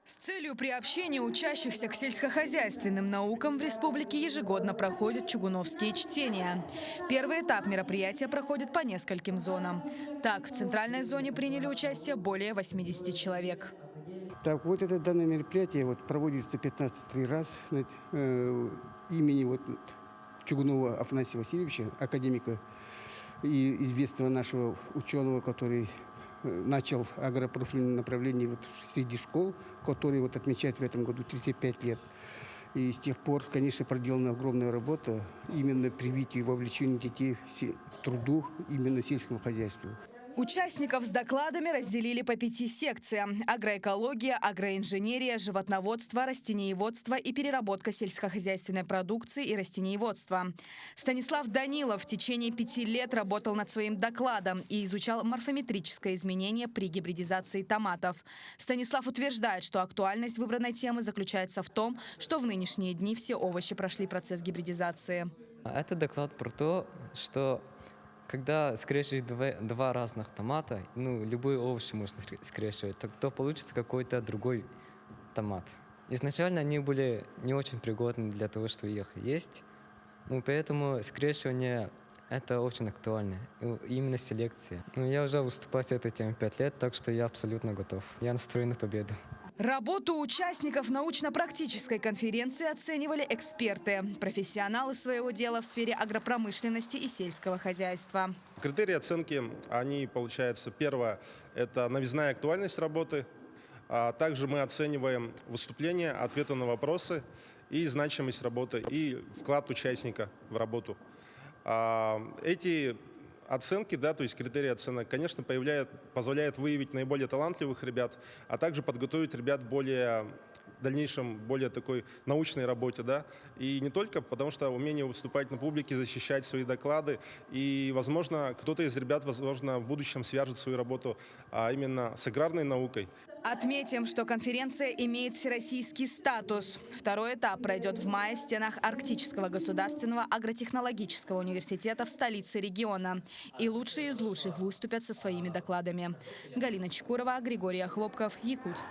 С целью приобщения учащихся к сельскохозяйственным наукам в республике ежегодно проходят чугуновские чтения. Первый этап мероприятия проходит по нескольким зонам. Так, в центральной зоне приняли участие более 80 человек. Так, вот это данное мероприятие проводится 15-й раз имени Чугунова Афанасия Васильевича, академика и известного нашего ученого, который начал агропрофильное направление среди школ, который отмечает в этом году 35 лет. И с тех пор, конечно, проделана огромная работа именно привитию и вовлечению детей к труду, именно сельскому хозяйству. Участников с докладами разделили по 5 секциям: агроэкология, агроинженерия, животноводство, растениеводство и переработка сельскохозяйственной продукции и растениеводства. Станислав Данилов в течение 5 лет работал над своим докладом и изучал морфометрическое изменение при гибридизации томатов. Станислав утверждает, что актуальность выбранной темы заключается в том, что в нынешние дни все овощи прошли процесс гибридизации. Это доклад про то, что когда скрещивают два разных томата, любой овощ можно скрещивать, то получится какой-то другой томат. Изначально они были не очень пригодны для того, чтобы их есть, поэтому скрещивание – это очень актуально, именно селекция. Я уже выступаю с этой темой 5 лет, так что я абсолютно готов. Я настроен на победу. Работу участников научно-практической конференции оценивали эксперты, профессионалы своего дела в сфере агропромышленности и сельского хозяйства. Критерии оценки, они, получается, первое – это новизна и актуальность работы. Также мы оцениваем выступления, ответы на вопросы и значимость работы, и вклад участника в работу. Эти оценки, то есть критерии оценок, конечно, позволяют выявить наиболее талантливых ребят, а также подготовить ребят в дальнейшем более такой научной работе, и не только, потому что умение выступать на публике, защищать свои доклады, и, возможно, кто-то из ребят, в будущем свяжет свою работу именно с аграрной наукой. Отметим, что конференция имеет всероссийский статус. Второй этап пройдет в мае в стенах Арктического государственного агротехнологического университета в столице региона. И лучшие из лучших выступят со своими докладами. Галина Чекурова, Григорий Хлопков, Якутск.